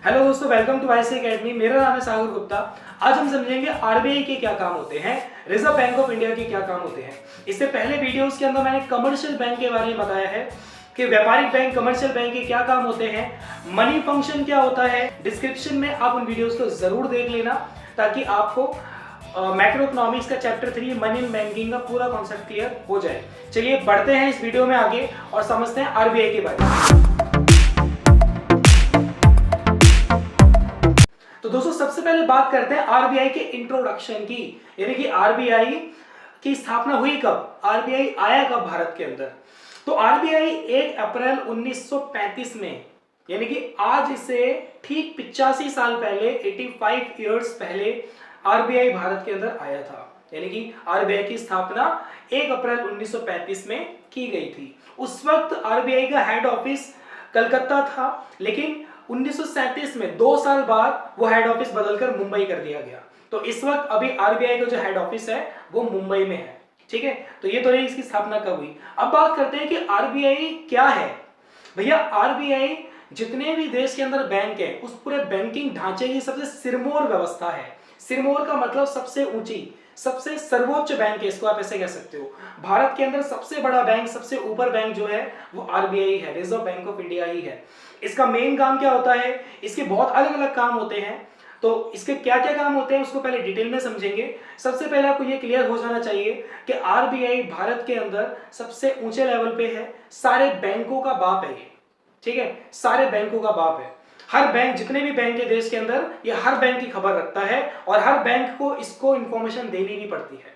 Hello दोस्तों, welcome to YC academy. मेरा नाम है सागर गुप्ता। आज हम समझेंगे आरबीआई के क्या काम होते हैं, रिजर्व बैंक ऑफ इंडिया के क्या काम होते हैं। इससे पहले वीडियोस के अंदर मैंने कमर्शियल बैंक के बारे में बताया है कि व्यापारिक बैंक, कमर्शियल बैंक के क्या काम होते हैं, मनी फंक्शन क्या होता है। डिस्क्रिप्शन में आप उन वीडियोस को जरूर देख लेना ताकि आपको मैक्रो इकोनॉमिक्स का चैप्टर 3 मनी एंड बैंकिंग का पूरा कॉन्सेप्ट क्लियर हो जाए। चलिए बढ़ते हैं इस वीडियो में आगे और समझते हैं आरबीआई के बारे में। तो दोस्तों सबसे पहले बात करते हैं आरबीआई के इंट्रोडक्शन की, यानी कि आरबीआई की स्थापना हुई कब, आरबीआई आया कब भारत के अंदर। तो आरबीआई 1 अप्रैल 1935 में, यानी कि आज से ठीक 85 साल पहले, 85 इयर्स पहले आरबीआई भारत के अंदर आया था। यानी कि आरबीआई की स्थापना 1 अप्रैल 1935 में की गई थी। उस वक्त आरबीआई का हेड ऑफिस कलकत्ता था, लेकिन 1937 में 2 साल बाद वो हेड ऑफिस बदलकर मुंबई कर दिया गया। तो इस वक्त अभी आरबीआई का जो हेड ऑफिस है वो मुंबई में है। ठीक है, तो ये तो रही इसकी स्थापना कब हुई। अब बात करते हैं कि आरबीआई क्या है। भैया आरबीआई जितने भी देश के अंदर बैंक है उस पूरे बैंकिंग ढांचे की सबसे सिरमौर व्यवस्था है। सिरमौर का मतलब सबसे ऊंची, सबसे सर्वोच्च बैंक है, इसको आप ऐसे कह सकते हो। भारत के अंदर सबसे बड़ा बैंक, सबसे ऊपर बैंक जो है वो आरबीआई है, रिजर्व बैंक ऑफ इंडिया ही है। इसका मेन काम क्या होता है, इसके बहुत अलग अलग काम होते हैं। तो इसके क्या क्या काम होते हैं उसको पहले डिटेल में समझेंगे। सबसे पहले आपको ये क्लियर हो जाना चाहिए कि आरबीआई भारत के अंदर सबसे ऊंचे लेवल पे है, सारे बैंकों का बाप है ये। ठीक है, सारे बैंकों का बाप है। हर बैंक, जितने भी बैंक है देश के अंदर, ये हर बैंक की खबर रखता है और हर बैंक को इसको इंफॉर्मेशन देनी भी पड़ती है।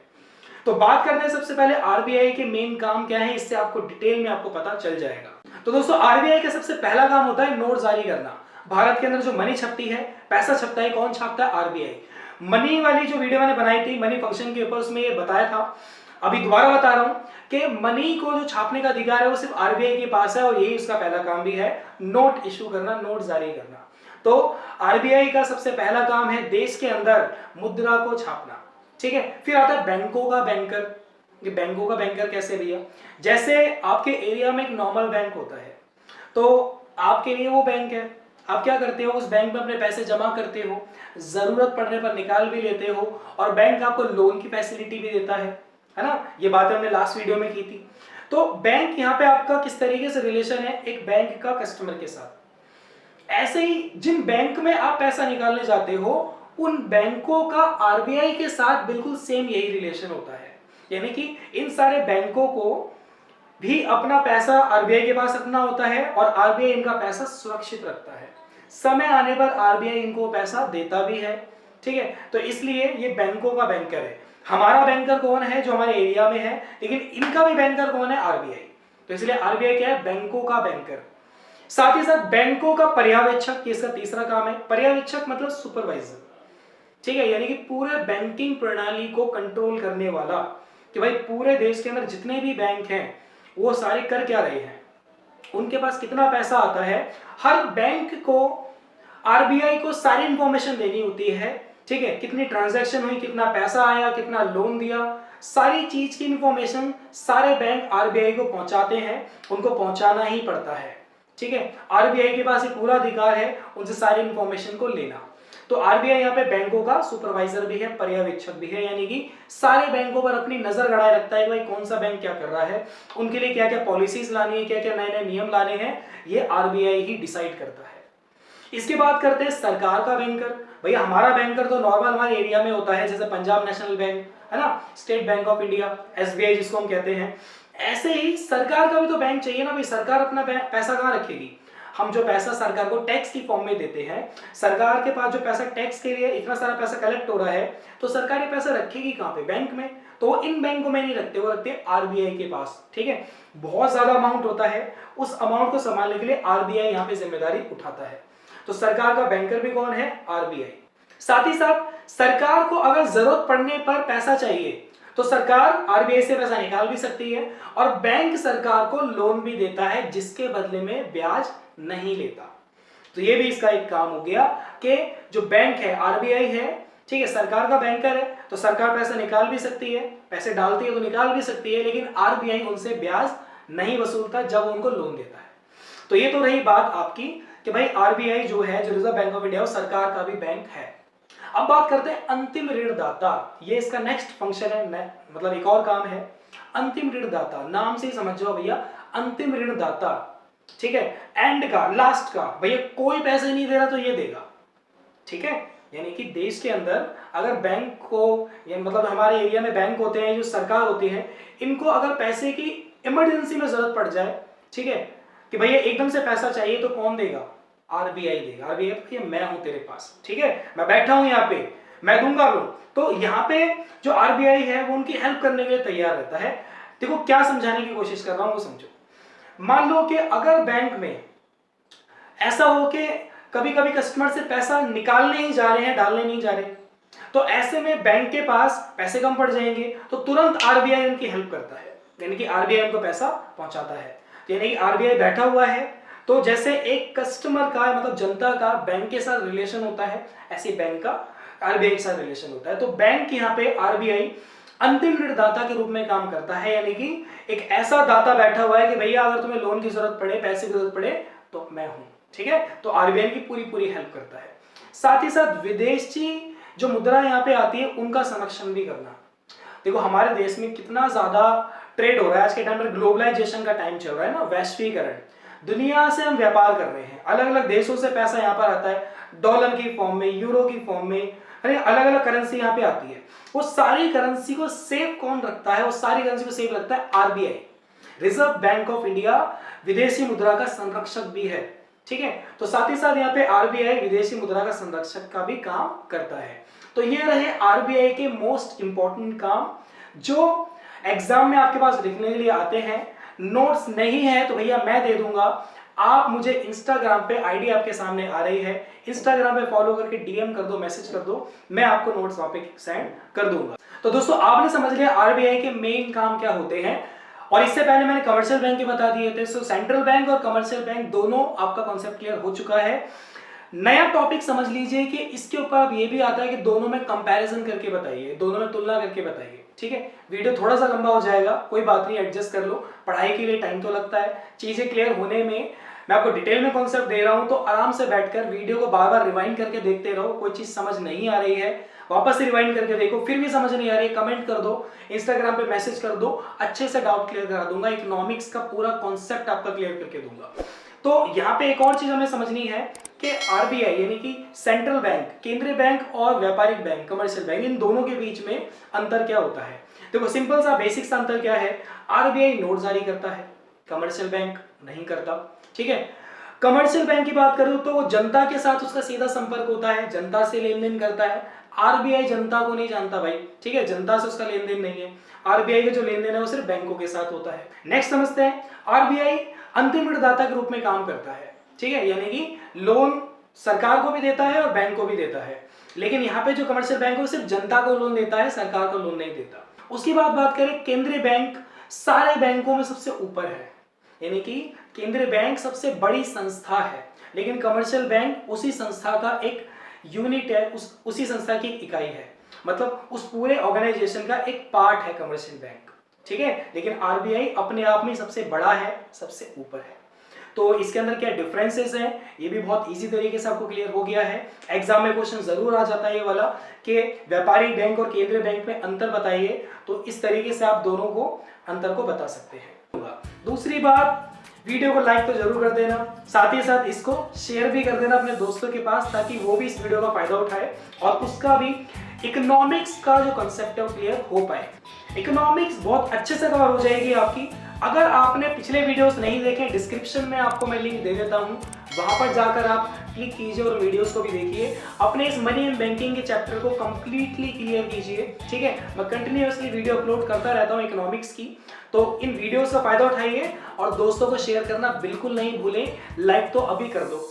तो बात करते हैं सबसे पहले आरबीआई के मेन काम क्या है, इससे आपको डिटेल में आपको पता चल जाएगा। तो दोस्तों आरबीआई का सबसे पहला काम होता है नोट जारी करना। भारत के अंदर जो मनी छपती है, पैसा छपता है, कौन छापता है, आरबीआई। मनी वाली जो वीडियो मैंने बनाई थी मनी फंक्शन के ऊपर, उसमें ये बताया था, अभी दोबारा बता रहा हूं कि मनी को जो छापने का अधिकार है वो सिर्फ आरबीआई के पास है और यही उसका पहला काम भी है, नोट इशू करना, नोट जारी करना। तो आरबीआई का सबसे पहला काम है देश के अंदर मुद्रा को छापना। ठीक है, फिर आता है बैंकों का बैंकर। ये बैंकों का बैंकर कैसे भैया, जैसे आपके एरिया में एक नॉर्मल बैंक होता है, तो आपके लिए वो बैंक है। आप क्या करते हो, उस बैंक में अपने पैसे जमा करते हो, जरूरत पड़ने पर निकाल भी लेते हो और बैंक आपको लोन की फैसिलिटी भी देता है ना। ये बातें हमने लास्ट वीडियो में की थी। तो बैंक यहाँ पे आपका किस तरीके से रिलेशन है एक बैंक का कस्टमर के साथ। ऐसे ही जिन बैंक में आप पैसा निकालने जाते हो उन बैंकों का आरबीआई के साथ बिल्कुल सेम यही रिलेशन होता है। यानी कि इन सारे बैंकों को भी अपना पैसा आरबीआई के पास रखना होता है और आरबीआई इनका पैसा सुरक्षित रखता है। समय आने पर आरबीआई इनको पैसा देता भी है। ठीक है, तो इसलिए ये बैंकों का बैंकर है। हमारा बैंकर कौन है, जो हमारे एरिया में है, लेकिन इनका भी बैंकर कौन है, आरबीआई। तो इसलिए आरबीआई क्या है, बैंकों का बैंकर। साथ ही साथ बैंकों का पर्यवेक्षक, इसका तीसरा काम है। पर्यवेक्षक मतलब सुपरवाइजर। ठीक है, यानी कि पूरे बैंकिंग प्रणाली को कंट्रोल करने वाला, कि भाई पूरे देश के अंदर जितने भी बैंक हैं वो सारे कर क्या रहे हैं, उनके पास कितना पैसा आता है। हर बैंक को आरबीआई को सारी इंफॉर्मेशन देनी होती है। ठीक है, कितनी ट्रांजैक्शन हुई, कितना पैसा आया, कितना लोन दिया, सारी चीज की इंफॉर्मेशन सारे बैंक आरबीआई को पहुंचाते हैं, उनको पहुंचाना ही पड़ता है। ठीक है, आरबीआई के पास ये पूरा अधिकार है उनसे सारी इंफॉर्मेशन को लेना। तो आरबीआई यहाँ पे बैंकों का सुपरवाइजर भी है, पर्यवेक्षक भी है, यानी कि सारे बैंकों पर अपनी नजर गड़ाए रखता है भाई कौन सा बैंक क्या कर रहा है, उनके लिए क्या क्या पॉलिसीज लानी है, क्या क्या नए नए नियम लाने हैं, ये आरबीआई ही डिसाइड करता है। इसके बाद करते हैं सरकार का बैंकर। भैया हमारा बैंकर तो नॉर्मल हमारे एरिया में होता है, जैसे पंजाब नेशनल बैंक है ना, state bank of India, SBI जिसको हम कहते हैं। ऐसे ही सरकार का भी तो बैंक चाहिए ना भाई। सरकार अपना पैसा कहाँ रखेगी, हम जो पैसा सरकार को टैक्स की फॉर्म में देते हैं, सरकार के पास जो पैसा टैक्स के लिए इतना सारा पैसा कलेक्ट हो रहा है, तो सरकार ये पैसा रखेगी कहाँ पे, बैंक में। तो वो इन बैंकों में नहीं रखते, वो रखते हैं आरबीआई के पास। ठीक है, बहुत ज्यादा अमाउंट होता है, उस अमाउंट को संभालने के लिए आरबीआई यहाँ पे जिम्मेदारी उठाता है। तो सरकार का बैंकर भी कौन है, आरबीआई। साथ ही साथ सरकार को अगर जरूरत पड़ने पर पैसा चाहिए तो सरकार आरबीआई से पैसा निकाल भी सकती है और बैंक सरकार को लोन भी देता है जिसके बदले में ब्याज नहीं लेता। तो ये भी इसका एक काम हो गया कि जो बैंक है आरबीआई है, ठीक है, सरकार का बैंकर है, तो सरकार पैसा निकाल भी सकती है, पैसे डालती है तो निकाल भी सकती है, लेकिन आरबीआई उनसे ब्याज नहीं वसूलता जब उनको लोन देता है। तो ये तो रही बात आपकी कि भाई आरबीआई जो है, जो रिजर्व बैंक ऑफ इंडिया, वो सरकार का भी बैंक है। अब बात करते हैं अंतिम ऋणदाता। ये इसका नेक्स्ट फंक्शन है, मतलब एक और काम है अंतिम ऋणदाता। नाम से ही समझ जाओ भैया, अंतिम ऋणदाता, ठीक है, एंड का, लास्ट का। भैया कोई पैसे नहीं दे रहा तो ये देगा, ठीक है। यानी कि देश के अंदर अगर बैंक को, या मतलब हमारे एरिया में बैंक होते हैं, जो सरकार होती है, इनको अगर पैसे की इमरजेंसी में जरूरत पड़ जाए, ठीक है, कि भैया एकदम से पैसा चाहिए, तो कौन देगा? आरबीआई देगा। आरबीआई, मैं हूं तेरे पास, ठीक है, मैं बैठा हूं यहाँ पे, मैं दूंगा लोन। तो यहाँ पे जो आरबीआई है वो उनकी हेल्प करने के लिए तैयार रहता है। देखो क्या समझाने की कोशिश कर रहा हूं वो समझो। मान लो कि अगर बैंक में ऐसा हो कि कभी कभी कस्टमर से पैसा निकालने ही जा रहे हैं, डालने नहीं जा रहे, तो ऐसे में बैंक के पास पैसे कम पड़ जाएंगे, तो तुरंत आरबीआई उनकी हेल्प करता है, यानी कि आरबीआई उनको पैसा पहुंचाता है। यानी कि आरबीआई बैठा हुआ है, तो जैसे एक कस्टमर का, मतलब जनता का बैंक के साथ रिलेशन होता है, ऐसे बैंक का आरबीआई के साथ रिलेशन होता है। तो बैंक यहाँ पे आरबीआई अंतिम ऋणदाता के रूप में काम करता है, यानी कि एक ऐसा दाता बैठा हुआ है कि भैया अगर तुम्हें लोन की जरूरत पड़े, पैसे की जरूरत पड़े, तो मैं हूं, ठीक है। तो आरबीआई की पूरी पूरी हेल्प करता है। साथ ही साथ विदेशी जो मुद्रा यहाँ पे आती है उनका संरक्षण भी करना। देखो हमारे देश में कितना ज्यादा ट्रेड हो रहा है, आज के टाइम में ग्लोबलाइजेशन का टाइम चल रहा है ना, वैश्वीकरण, दुनिया से हम व्यापार कर रहे हैं, अलग अलग देशों से पैसा यहाँ पर आता है, डॉलर की फॉर्म में, यूरो की फॉर्म में, अलग अलग करेंसी यहाँ पे आती है। वो सारी करेंसी को सेफ कौन रखता है? वो सारी करेंसी को सेफ रखता है RBI, reserve bank of India, विदेशी मुद्रा का संरक्षक भी है, ठीक है। तो साथ ही साथ यहाँ पे आरबीआई विदेशी मुद्रा का संरक्षक का भी काम करता है। तो ये रहे आरबीआई के मोस्ट इंपॉर्टेंट काम जो एग्जाम में आपके पास लिखने के लिए आते हैं। नोट्स नहीं है तो भैया मैं दे दूंगा, आप मुझे इंस्टाग्राम पे, आईडी आपके सामने आ रही है, इंस्टाग्राम पे फॉलो करके डीएम कर दो, मैसेज कर दो, मैं आपको नोट्स वहां पे सेंड कर दूंगा। तो दोस्तों आपने समझ लिया आरबीआई के मेन काम क्या होते हैं। और इससे पहले मैंने कमर्शियल बैंक के बता दिए थे। सो सेंट्रल बैंक और कमर्शियल बैंक दोनों आपका कॉन्सेप्ट क्लियर हो चुका है। नया टॉपिक समझ लीजिए कि इसके ऊपर अब ये भी आता है कि दोनों में कंपैरिजन करके बताइए, दोनों में तुलना करके बताइए, ठीक है। वीडियो थोड़ा सा लंबा हो जाएगा, कोई बात नहीं, एडजस्ट कर लो, पढ़ाई के लिए टाइम तो लगता है, चीजें क्लियर होने में। मैं आपको डिटेल में कॉन्सेप्ट दे रहा हूं, तो आराम से बैठकर वीडियो को बार बार रिवाइंड करके देखते रहो। कोई चीज समझ नहीं आ रही है वापस से रिवाइंड करके देखो, फिर भी समझ नहीं आ रही है कमेंट कर दो, इंस्टाग्राम पे मैसेज कर दो, अच्छे से डाउट क्लियर करा दूंगा, इकोनॉमिक्स का पूरा कॉन्सेप्ट आपका क्लियर करके दूंगा। तो यहाँ पे एक और चीज हमें समझनी है कि आरबीआई यानी कि सेंट्रल बैंक, केंद्रीय बैंक, और व्यापारिक बैंक, कमर्शियल बैंक, इन दोनों के बीच में अंतर क्या होता है। देखो सिंपल सा बेसिक सा अंतर क्या है, आरबीआई नोट जारी करता है, कमर्शियल बैंक नहीं करता, ठीक है। कमर्शियल बैंक की बात करूं तो वो जनता के साथ उसका सीधा संपर्क होता है, जनता से लेन देन करता है। आरबीआई जनता को नहीं जानता भाई, ठीक है, जनता से उसका लेन देन नहीं है। आरबीआई का जो लेन देन है वो सिर्फ बैंकों के साथ होता है। नेक्स्ट समझते हैं, आरबीआई अंतिम ऋणदाता के रूप में काम करता है, ठीक है, यानी कि लोन सरकार को भी देता है और बैंक को भी देता है। लेकिन यहाँ पे जो कमर्शियल बैंक है वो सिर्फ जनता को लोन देता है, सरकार को लोन नहीं देता। उसकी बात करें, केंद्रीय बैंक सारे बैंकों में सबसे ऊपर है, यानी कि केंद्रीय बैंक सबसे बड़ी संस्था है, लेकिन कमर्शियल बैंक उसी संस्था का एक यूनिट है, उसी संस्था की एक इकाई है, मतलब उस पूरे ऑर्गेनाइजेशन का एक पार्ट है कमर्शियल बैंक, ठीक है। लेकिन आरबीआई अपने आप में सबसे बड़ा है, सबसे ऊपर है। तो इसके अंदर क्या डिफरेंसेस हैं, ये भी बहुत इजी तरीके से आपको क्लियर हो गया है। एग्जाम में क्वेश्चन जरूर आ जाता है ये वाला कि व्यापारिक बैंक और केंद्रीय बैंक में अंतर बताइए, तो इस तरीके से आप दोनों को अंतर को बता सकते हैं। दूसरी बात, वीडियो को लाइक तो जरूर कर देना, साथ ही साथ इसको शेयर भी कर देना अपने दोस्तों के पास, ताकि वो भी इस वीडियो का फायदा उठाए और उसका भी इकोनॉमिक्स का जो कंसेप्ट है वो क्लियर हो पाए। इकोनॉमिक्स बहुत अच्छे से कवर हो जाएगी आपकी। अगर आपने पिछले वीडियोस नहीं देखे, डिस्क्रिप्शन में आपको मैं लिंक दे देता हूं, वहां पर जाकर आप क्लिक कीजिए और वीडियोस को भी देखिए। अपने इस मनी एंड बैंकिंग के चैप्टर को कंप्लीटली क्लियर कीजिए, ठीक है। मैं कंटिन्यूअसली वीडियो अपलोड करता रहता हूं इकोनॉमिक्स की, तो इन वीडियोस का फायदा उठाइए और दोस्तों को शेयर करना बिल्कुल नहीं भूलें। लाइक तो अभी कर दो,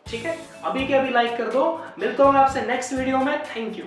ठीक है, अभी के अभी लाइक कर दो। मिलता हूं मैं आपसे नेक्स्ट वीडियो में। Thank you.